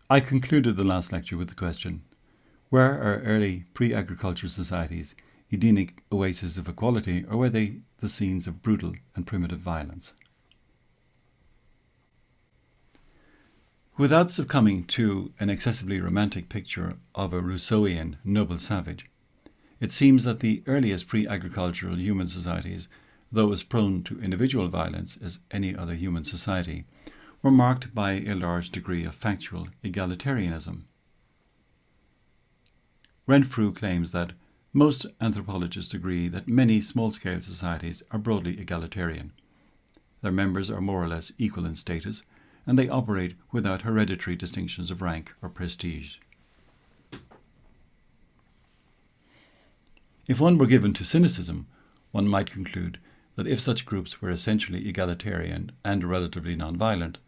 I concluded the last lecture with the question, were our early pre-agricultural societies Edenic oases of equality, or were they the scenes of brutal and primitive violence? Without succumbing to an excessively romantic picture of a Rousseauian noble savage, it seems that the earliest pre-agricultural human societies, though as prone to individual violence as any other human society, were marked by a large degree of factual egalitarianism. Renfrew claims that most anthropologists agree that many small-scale societies are broadly egalitarian. Their members are more or less equal in status, and they operate without hereditary distinctions of rank or prestige. If one were given to cynicism, one might conclude that if such groups were essentially egalitarian and relatively non-violent,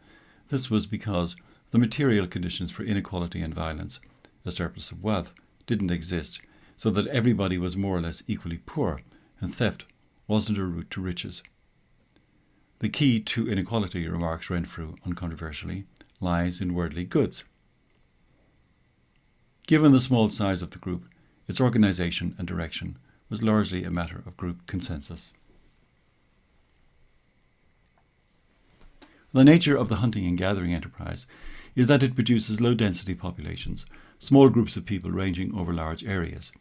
this was because the material conditions for inequality and violence, a surplus of wealth, didn't exist, so that everybody was more or less equally poor, and theft wasn't a route to riches. The key to inequality, remarks Renfrew uncontroversially, lies in worldly goods. Given the small size of the group, its organisation and direction was largely a matter of group consensus. The nature of the hunting and gathering enterprise is that it produces low-density populations, small groups of people ranging over large areas.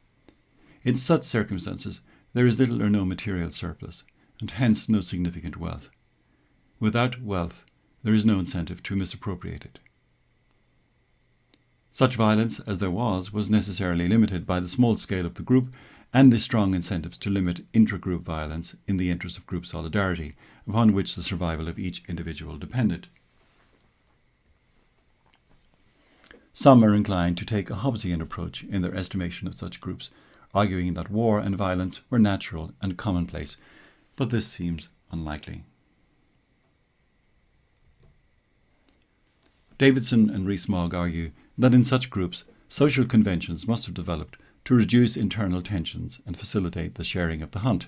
In such circumstances, there is little or no material surplus, and hence no significant wealth. Without wealth, there is no incentive to misappropriate it. Such violence as there was necessarily limited by the small scale of the group and the strong incentives to limit intra-group violence in the interest of group solidarity, upon which the survival of each individual depended. Some are inclined to take a Hobbesian approach in their estimation of such groups, arguing that war and violence were natural and commonplace, but this seems unlikely. Davidson and Rees-Mogg argue that in such groups, social conventions must have developed to reduce internal tensions and facilitate the sharing of the hunt,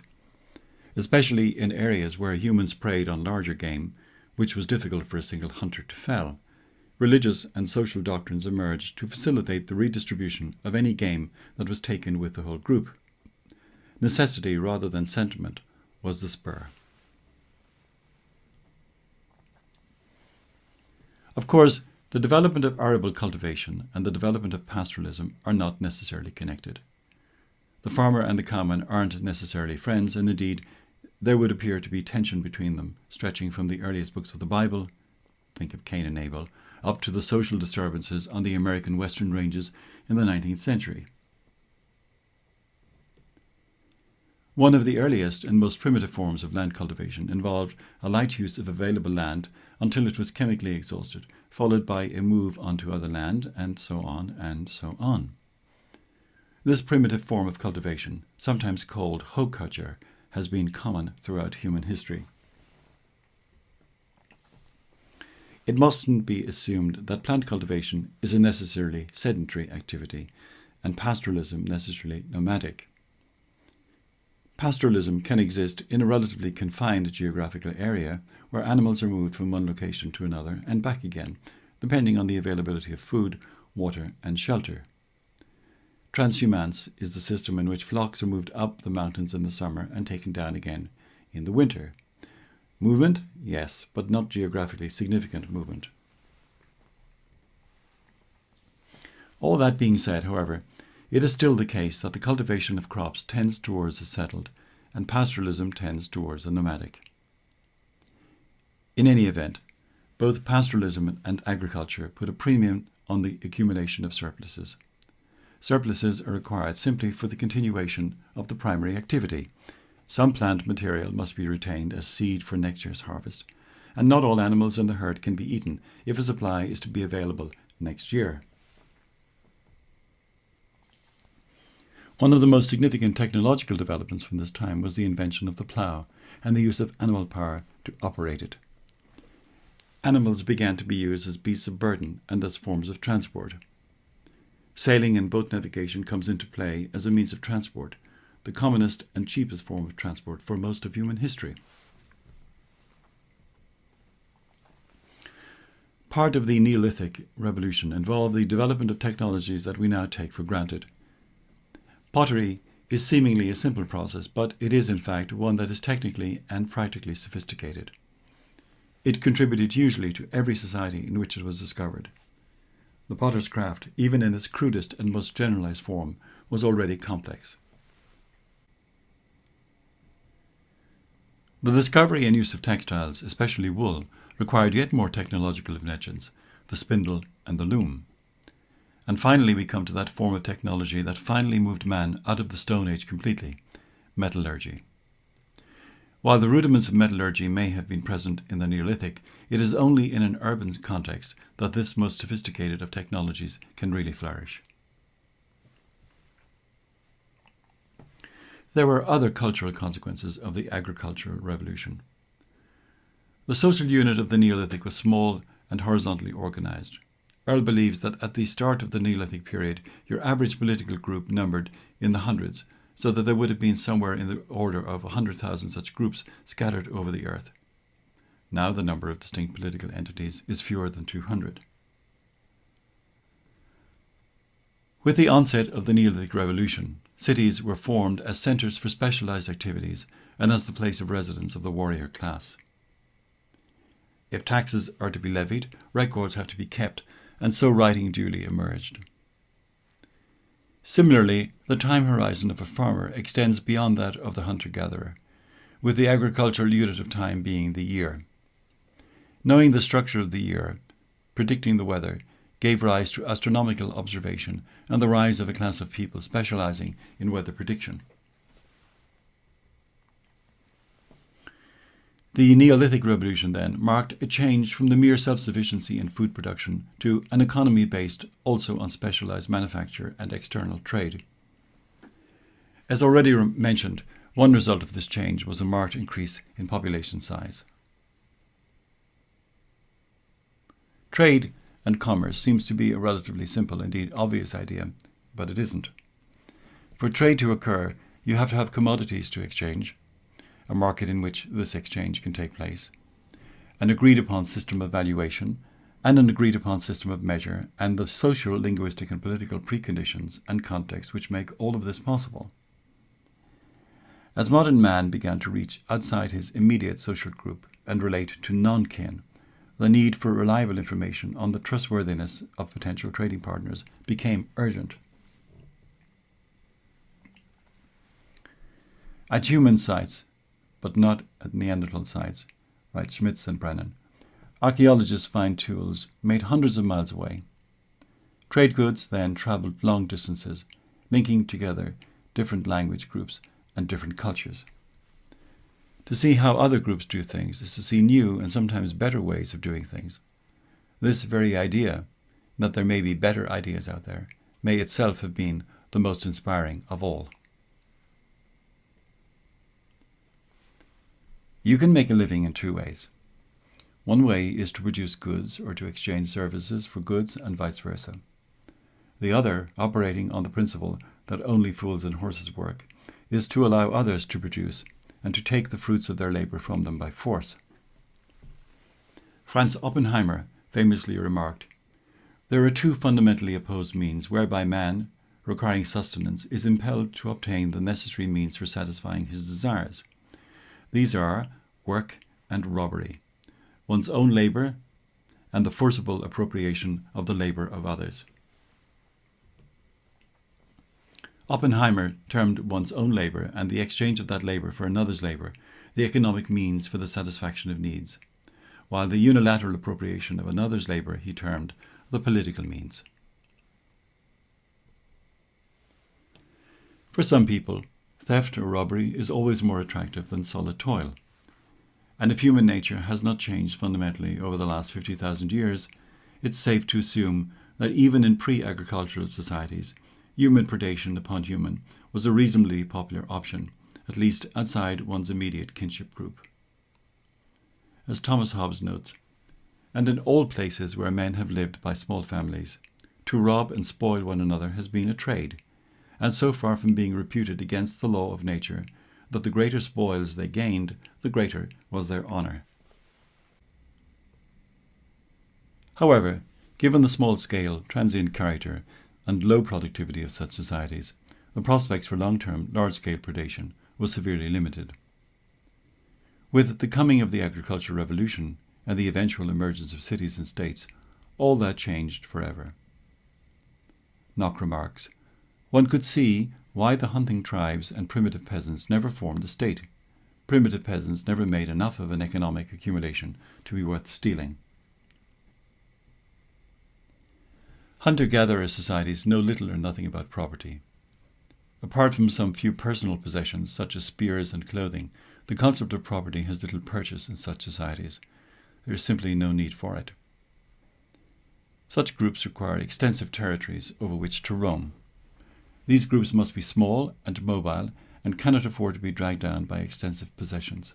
especially in areas where humans preyed on larger game, which was difficult for a single hunter to fell. Religious and social doctrines emerged to facilitate the redistribution of any game that was taken with the whole group. Necessity rather than sentiment was the spur. Of course, the development of arable cultivation and the development of pastoralism are not necessarily connected. The farmer and the cowman aren't necessarily friends, and indeed there would appear to be tension between them, stretching from the earliest books of the Bible, think of Cain and Abel, up to the social disturbances on the American Western ranges in the 19th century. One of the earliest and most primitive forms of land cultivation involved a light use of available land until it was chemically exhausted, followed by a move onto other land, and so on and so on. This primitive form of cultivation, sometimes called hoe culture, has been common throughout human history. It mustn't be assumed that plant cultivation is a necessarily sedentary activity, and pastoralism necessarily nomadic. Pastoralism can exist in a relatively confined geographical area where animals are moved from one location to another and back again, depending on the availability of food, water, and shelter. Transhumance is the system in which flocks are moved up the mountains in the summer and taken down again in the winter. Movement, yes, but not geographically significant movement. All that being said, however, it is still the case that the cultivation of crops tends towards the settled, and pastoralism tends towards the nomadic. In any event, both pastoralism and agriculture put a premium on the accumulation of surpluses. Surpluses are required simply for the continuation of the primary activity. Some plant material must be retained as seed for next year's harvest, and not all animals in the herd can be eaten if a supply is to be available next year. One of the most significant technological developments from this time was the invention of the plough and the use of animal power to operate it. Animals began to be used as beasts of burden and as forms of transport. Sailing and boat navigation comes into play as a means of transport, the commonest and cheapest form of transport for most of human history. part of the Neolithic revolution involved the development of technologies that we now take for granted. Pottery is seemingly a simple process, but it is in fact one that is technically and practically sophisticated. It contributed hugely to every society in which it was discovered. The potter's craft, even in its crudest and most generalized form, was already complex. The discovery and use of textiles, especially wool, required yet more technological inventions, the spindle and the loom. And finally we come to that form of technology that finally moved man out of the Stone Age completely, metallurgy. While the rudiments of metallurgy may have been present in the Neolithic, it is only in an urban context that this most sophisticated of technologies can really flourish. There were other cultural consequences of the agricultural revolution. The social unit of the Neolithic was small and horizontally organized. Earle believes that at the start of the Neolithic period, your average political group numbered in the hundreds, so that there would have been somewhere in the order of 100,000 such groups scattered over the earth. Now the number of distinct political entities is fewer than 200. With the onset of the Neolithic Revolution, cities were formed as centres for specialised activities and as the place of residence of the warrior class. If taxes are to be levied, records have to be kept, and so writing duly emerged. Similarly, the time horizon of a farmer extends beyond that of the hunter-gatherer, with the agricultural unit of time being the year. Knowing the structure of the year, predicting the weather, gave rise to astronomical observation and the rise of a class of people specialising in weather prediction. The Neolithic Revolution, then, marked a change from the mere self-sufficiency in food production to an economy based also on specialised manufacture and external trade. As already mentioned, one result of this change was a marked increase in population size. Trade and commerce seems to be a relatively simple, indeed obvious idea, but it isn't. For trade to occur, you have to have commodities to exchange, a market in which this exchange can take place, an agreed upon system of valuation, and an agreed upon system of measure, and the social, linguistic and political preconditions and context which make all of this possible. As modern man began to reach outside his immediate social group and relate to non-kin, the need for reliable information on the trustworthiness of potential trading partners became urgent. At human sites, but not at Neanderthal sites, write Schmitz and Brennan, archaeologists find tools made hundreds of miles away. Trade goods then travelled long distances, linking together different language groups and different cultures. To see how other groups do things is to see new and sometimes better ways of doing things. This very idea, that there may be better ideas out there, may itself have been the most inspiring of all. You can make a living in two ways. One way is to produce goods or to exchange services for goods and vice versa. The other, operating on the principle that only fools and horses work, is to allow others to produce and to take the fruits of their labour from them by force. Franz Oppenheimer famously remarked, "There are two fundamentally opposed means whereby man, requiring sustenance, is impelled to obtain the necessary means for satisfying his desires. These are work and robbery, one's own labour and the forcible appropriation of the labour of others." Oppenheimer termed one's own labour and the exchange of that labour for another's labour the economic means for the satisfaction of needs, while the unilateral appropriation of another's labour he termed the political means. For some people, theft or robbery is always more attractive than solid toil. And if human nature has not changed fundamentally over the last 50,000 years, it's safe to assume that even in pre-agricultural societies, human predation upon human was a reasonably popular option, at least outside one's immediate kinship group. As Thomas Hobbes notes, "And in all places where men have lived by small families, to rob and spoil one another has been a trade, and so far from being reputed against the law of nature, that the greater spoils they gained, the greater was their honour." However, given the small scale, transient character and low productivity of such societies, the prospects for long-term, large-scale predation was severely limited. With the coming of the agricultural revolution and the eventual emergence of cities and states, all that changed forever. Nock remarks, "One could see why the hunting tribes and primitive peasants never formed a state. Primitive peasants never made enough of an economic accumulation to be worth stealing." Hunter-gatherer societies know little or nothing about property. Apart from some few personal possessions, such as spears and clothing, the concept of property has little purchase in such societies. There is simply no need for it. Such groups require extensive territories over which to roam. These groups must be small and mobile and cannot afford to be dragged down by extensive possessions.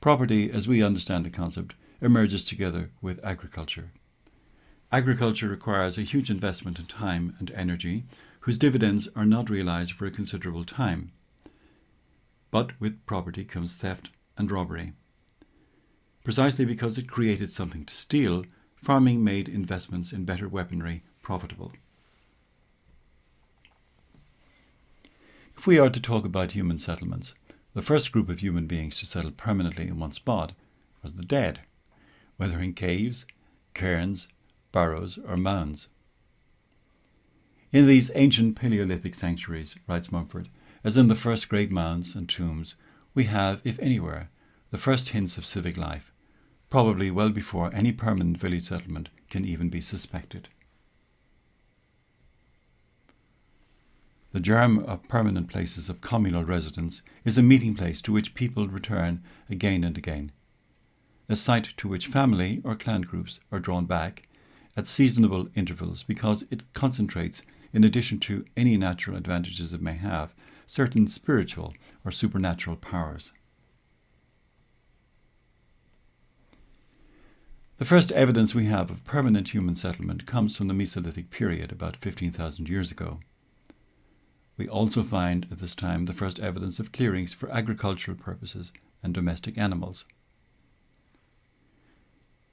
Property, as we understand the concept, emerges together with agriculture. Agriculture requires a huge investment in time and energy, whose dividends are not realized for a considerable time. But with property comes theft and robbery. Precisely because it created something to steal, farming made investments in better weaponry profitable. If we are to talk about human settlements, the first group of human beings to settle permanently in one spot was the dead, whether in caves, cairns, burrows or mounds. In these ancient Paleolithic sanctuaries, writes Mumford, as in the first great mounds and tombs, we have, if anywhere, the first hints of civic life, probably well before any permanent village settlement can even be suspected. The germ of permanent places of communal residence is a meeting place to which people return again and again, a site to which family or clan groups are drawn back at seasonable intervals because it concentrates, in addition to any natural advantages it may have, certain spiritual or supernatural powers. The first evidence we have of permanent human settlement comes from the Mesolithic period, about 15,000 years ago. We also find at this time the first evidence of clearings for agricultural purposes and domestic animals.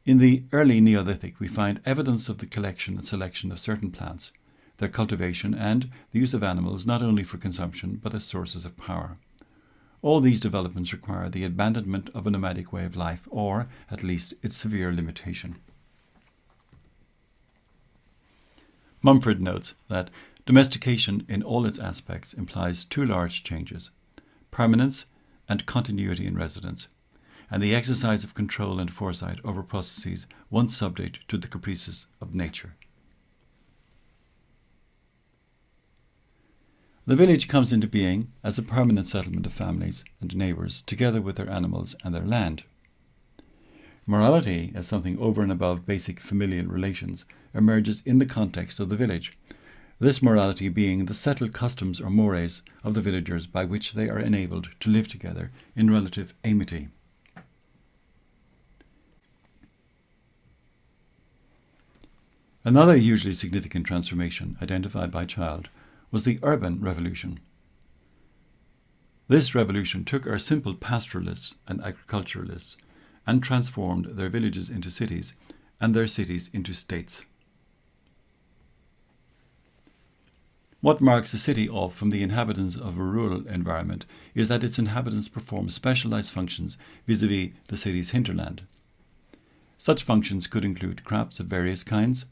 In the early Neolithic, we find evidence of the collection and selection of certain plants, their cultivation, and the use of animals not only for consumption but as sources of power. All these developments require the abandonment of a nomadic way of life, or at least its severe limitation. Mumford notes that domestication in all its aspects implies two large changes: permanence and continuity in residence, and the exercise of control and foresight over processes once subject to the caprices of nature. The village comes into being as a permanent settlement of families and neighbours, together with their animals and their land. Morality, as something over and above basic familial relations, emerges in the context of the village, this morality being the settled customs or mores of the villagers by which they are enabled to live together in relative amity. Another hugely significant transformation identified by Child was the urban revolution. This revolution took our simple pastoralists and agriculturalists and transformed their villages into cities and their cities into states. What marks a city off from the inhabitants of a rural environment is that its inhabitants perform specialized functions vis-à-vis the city's hinterland. Such functions could include crafts of various kinds,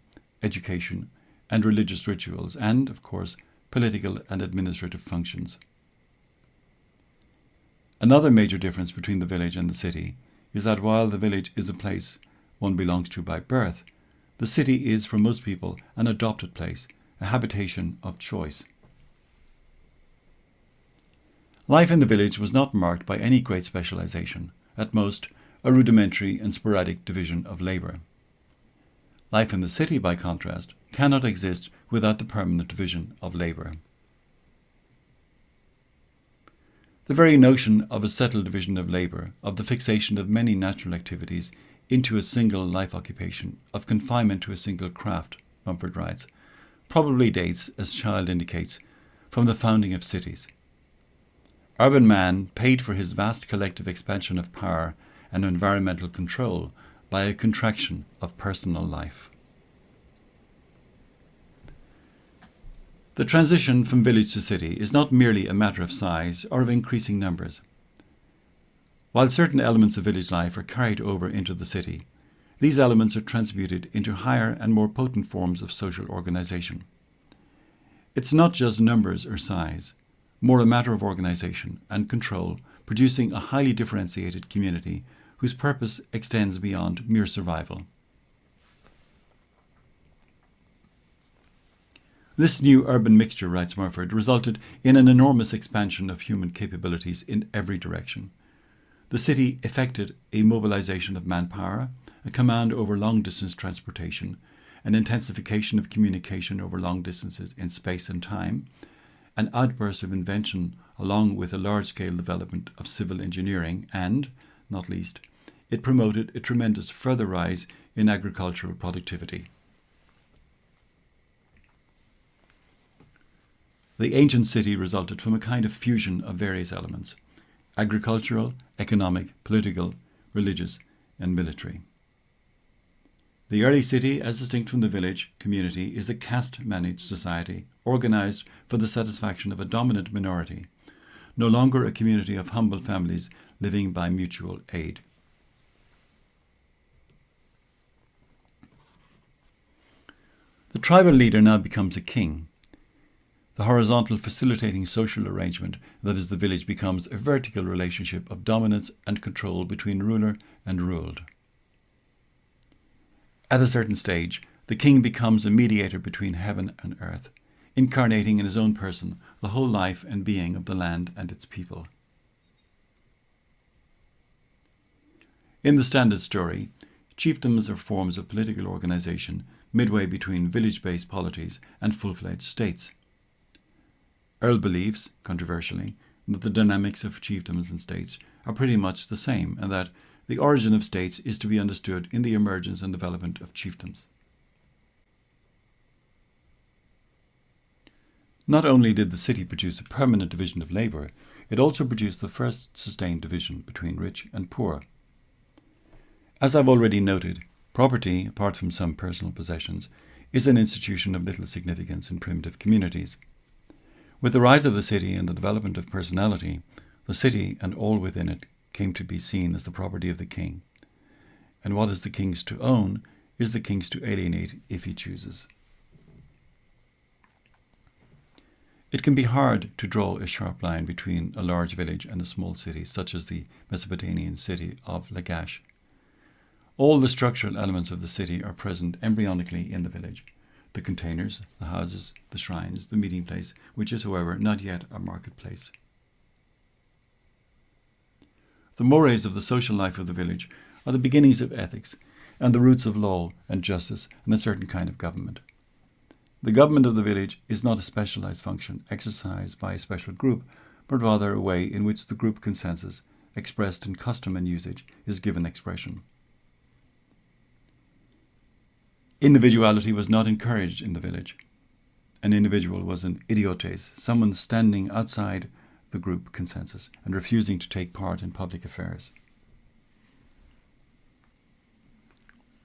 education and religious rituals, and, of course, political and administrative functions. Another major difference between the village and the city is that while the village is a place one belongs to by birth, the city is for most people an adopted place, a habitation of choice. Life in the village was not marked by any great specialization, at most a rudimentary and sporadic division of labour. Life in the city, by contrast, cannot exist without the permanent division of labour. The very notion of a settled division of labour, of the fixation of many natural activities into a single life occupation, of confinement to a single craft, Mumford writes, probably dates, as Child indicates, from the founding of cities. Urban man paid for his vast collective expansion of power and environmental control by a contraction of personal life. The transition from village to city is not merely a matter of size or of increasing numbers. While certain elements of village life are carried over into the city, these elements are transmuted into higher and more potent forms of social organisation. It's not just numbers or size, more a matter of organisation and control, producing a highly differentiated community whose purpose extends beyond mere survival. This new urban mixture, writes Mumford, resulted in an enormous expansion of human capabilities in every direction. The city effected a mobilization of manpower, a command over long-distance transportation, an intensification of communication over long distances in space and time, an outburst of invention along with a large-scale development of civil engineering, and, not least, it promoted a tremendous further rise in agricultural productivity. The ancient city resulted from a kind of fusion of various elements: agricultural, economic, political, religious, and military. The early city, as distinct from the village community, is a caste-managed society organised for the satisfaction of a dominant minority, no longer a community of humble families living by mutual aid. The tribal leader now becomes a king. The horizontal facilitating social arrangement that is the village becomes a vertical relationship of dominance and control between ruler and ruled. At a certain stage, the king becomes a mediator between heaven and earth, incarnating in his own person the whole life and being of the land and its people. In the standard story, chiefdoms are forms of political organisation midway between village-based polities and full-fledged states. Earl believes, controversially, that the dynamics of chiefdoms and states are pretty much the same, and that the origin of states is to be understood in the emergence and development of chiefdoms. Not only did the city produce a permanent division of labour, it also produced the first sustained division between rich and poor. As I've already noted, property, apart from some personal possessions, is an institution of little significance in primitive communities. With the rise of the city and the development of personality, the city and all within it came to be seen as the property of the king, and what is the king's to own is the king's to alienate if he chooses. It can be hard to draw a sharp line between a large village and a small city, such as the Mesopotamian city of Lagash. All the structural elements of the city are present embryonically in the village: the containers, the houses, the shrines, the meeting place, which is, however, not yet a marketplace. The mores of the social life of the village are the beginnings of ethics and the roots of law and justice and a certain kind of government. The government of the village is not a specialized function exercised by a special group, but rather a way in which the group consensus, expressed in custom and usage, is given expression. Individuality was not encouraged in the village. An individual was an idiotes, someone standing outside the group consensus and refusing to take part in public affairs.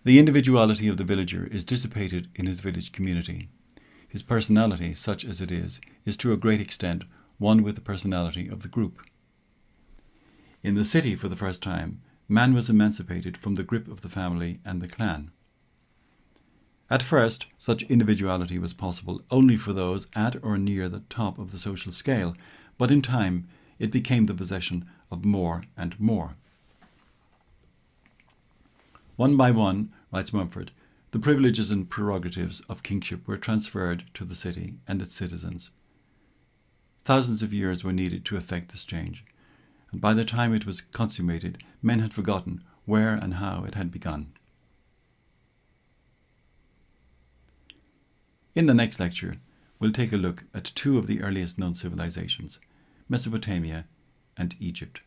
The individuality of the villager is dissipated in his village community. His personality, such as it is to a great extent one with the personality of the group. In the city, for the first time, man was emancipated from the grip of the family and the clan. At first, such individuality was possible only for those at or near the top of the social scale, but in time it became the possession of more and more. One by one, writes Mumford, the privileges and prerogatives of kingship were transferred to the city and its citizens. Thousands of years were needed to effect this change, and by the time it was consummated, men had forgotten where and how it had begun. In the next lecture, we'll take a look at two of the earliest known civilizations, Mesopotamia and Egypt.